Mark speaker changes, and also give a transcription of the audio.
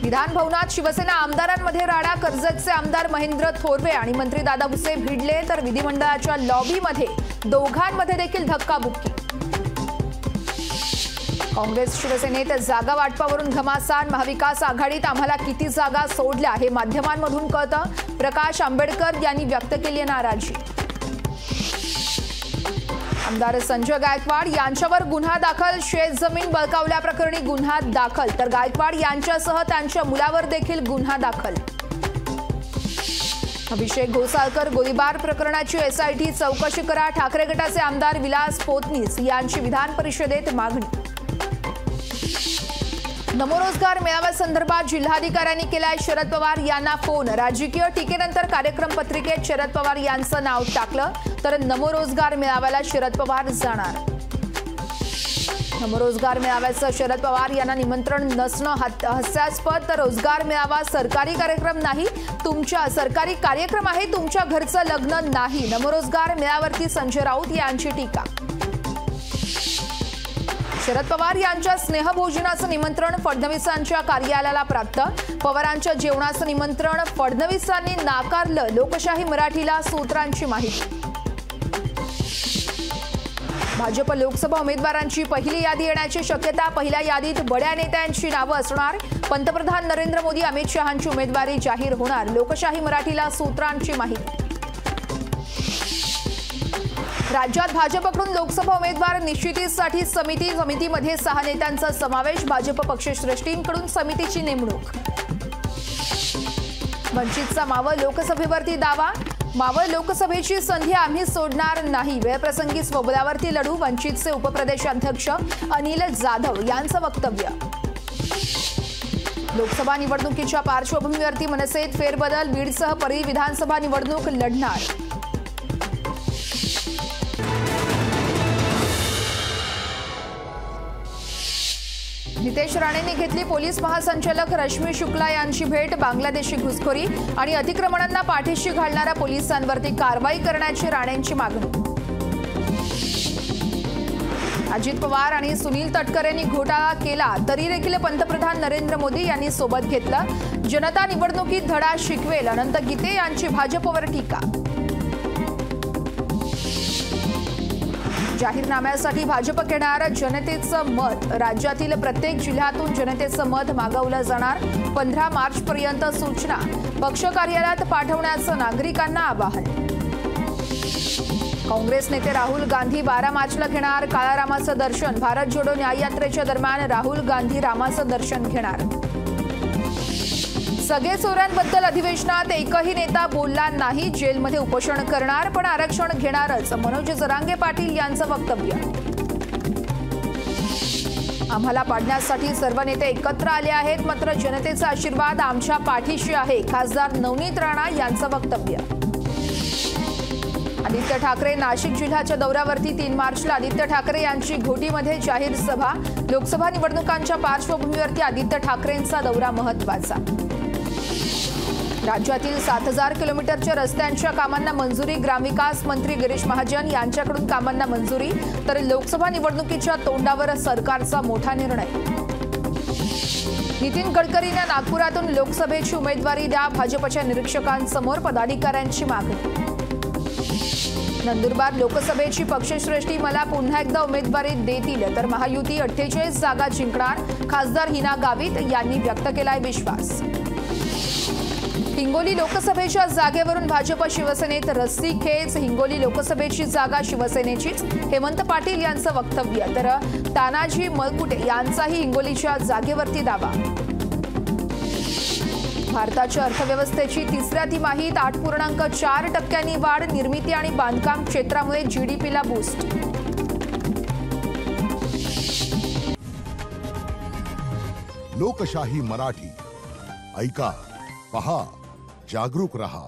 Speaker 1: विधान भवनात शिवसेना आमदारांमध्ये राडा। कर्जतचे आमदार महेंद्र थोरवे आणि मंत्री दादा भुसे भिडले, तर विधिमंडळाच्या लॉबीमध्ये दोघांमध्ये देखील धक्काबुक्की। काँग्रेस शिवसेनेत जागा वाटपावरून घमासान। महाविकास आघाडीत आम्हाला किती जागा सोडल्या हे माध्यमांमधून कळतं। प्रकाश आंबेडकर यांनी व्यक्त केली नाराजी। आमदार संजय गायकवाड यांच्यावर गुन्हा दाखल। शेतजमीन बळकावल्याप्रकरणी गुन्हा दाखल, तर गायकवाड यांच्यासह त्यांच्या मुलावर देखील गुन्हा दाखल। अभिषेक घोसाळकर गोळीबार प्रकरणाची एसआयटी चौकशी करा। ठाकरे गटाचे आमदार विलास पोतनीस यांची विधान परिषदेत मागणी। नमो रोजगार मेळाव्यासंदर्भात जिल्हाधिकाऱ्यांनी केलाय शरद पवार यांना फोन। राजकीय टीकेनंतर कार्यक्रम पत्रिकेत शरद पवार यांचं नाव टाकलं, तर नमो रोजगार मेळाव्याला शरद पवार जाणार। नमो रोजगार मेळाव्याचं शरद पवार यांना निमंत्रण नसणं हास्यास्पद, तर रोजगार मेळावा सरकारी कार्यक्रम नाही, तुमच्या सरकारी कार्यक्रम आहे, तुमच्या घरचं लग्न नाही। नमो रोजगार मेळाव्यावरती संजय राऊत यांची टीका। शरद पवार यांच्या स्नेहभोजनाचं निमंत्रण फडणवीसांच्या कार्यालयाला प्राप्त। पवारांच्या जेवणाचं निमंत्रण फडणवीसांनी नाकारलं। लोकशाही मराठीला सूत्रांची माहिती। भाजप लोकसभा उमेदवारांची पहिली यादी येण्याची शक्यता। पहिल्या यादीत बड्या नेत्यांची नावं असणार। पंतप्रधान नरेंद्र मोदी अमित शहांची उमेदवारी जाहीर होणार। लोकशाही मराठीला सूत्रांची माहिती। राज्यात भाजपकडून लोकसभा उमेदवार निश्चितीसाठी समितीमध्ये 6 नेत्यांचा समावेश। भाजप पक्षश्रेष्ठींकडून समितीची नेमणूक। वंचितचा मावळ लोकसभेवरती दावा। मावळ लोकसभेची संधी आम्ही सोडणार नाही। वेळप्रसंगी स्वबळावरती लढू। वंचितचे उपप्रदेशाध्यक्ष अनिल जाधव यांचं वक्तव्य। लोकसभा निवडणुकीच्या पार्श्वभूमीवरती मनसेत फेरबदल। बीडसह परळी विधानसभा निवडणूक लढणार। नितेश राणेंनी घेतली पोलीस महासंचालक रश्मी शुक्ला यांची भेट। बांगलादेशी घुसखोरी आणि अतिक्रमणांना पाठीशी घालणाऱ्या पोलिसांवरती कारवाई करण्याची राणेंची मागणी। अजित पवार आणि सुनील तटकरेंनी घोटाळा केला तरी देखील पंतप्रधान नरेंद्र मोदी यांनी सोबत घेतलं। जनता निवडणुकीत धडा शिकवेल। अनंत गीते यांची भाजपवर टीका। जाहीरनाम्यासाठी भाजप घेणार जनतेचं मत। राज्यातील प्रत्येक जिल्ह्यातून जनतेचं मत मागवलं जाणार। 15 मार्चपर्यंत सूचना पक्ष कार्यालयात पाठवण्याचं नागरिकांना आवाहन। काँग्रेस नेते राहुल गांधी 12 मार्चला घेणार काळा रामाचं दर्शन। भारत जोडो न्याय यात्रेच्या दरम्यान राहुल गांधी रामाचं दर्शन घेणार। सगळे चोरांबद्दल अधिवेशनात एकही नेता बोलला नाही। जेलमध्ये उपोषण करणार पण आरक्षण घेणारच। मनोज जरांगे पाटील यांचं वक्तव्य। आम्हाला पाडण्यासाठी सर्व नेते एकत्र आले आहेत, मात्र जनतेचा आशीर्वाद आमच्या पाठीशी आहे। खासदार नवनीत राणा यांचं वक्तव्य। आदित्य ठाकरे नाशिक जिल्ह्याच्या दौऱ्यावरती 3 मार्चला आदित्य ठाकरे यांची घोटीमध्ये जाहीर सभा। लोकसभा निवडणुकांच्या पार्श्वभूमीवरती आदित्य ठाकरेंचा दौरा महत्त्वाचा। राज्यातील 7000 किलोमीटरच्या रस्त्यांच्या कामांना मंजुरी। ग्रामविकास मंत्री गिरीश महाजन यांच्याकडून कामांना मंजुरी, तर लोकसभा निवडणुकीच्या तोंडावर सरकारचा मोठा निर्णय। नितीन गडकरींना नागपुरातून लोकसभेची उमेदवारी द्या। भाजपच्या निरीक्षकांसमोर पदाधिकाऱ्यांची मागणी। नंदुरबार लोकसभेची पक्षश्रेष्ठी मला पुन्हा एकदा उमेदवारी देतील, तर महायुती 48 जागा जिंकणार। खासदार हिना गावित यांनी व्यक्त केलाय विश्वास। हिंगोली लोकसभेच्या जागेवरून भाजप शिवसेनेत रस्सीखेच। हिंगोली लोकसभेची जागा शिवसेनेचीच। हेमंत पाटील यांचं वक्तव्य, तर तानाजी मळकुटे यांचाही हिंगोलीच्या जागेवरती दावा। भारताच्या अर्थव्यवस्थेची तिसऱ्या तिमाहीत 8.4% वाढ। निर्मिती आणि बांधकाम क्षेत्रामुळे जीडीपीला बूस्ट।
Speaker 2: लोकशाही मराठी ऐका, पहा, जागरूक रहा।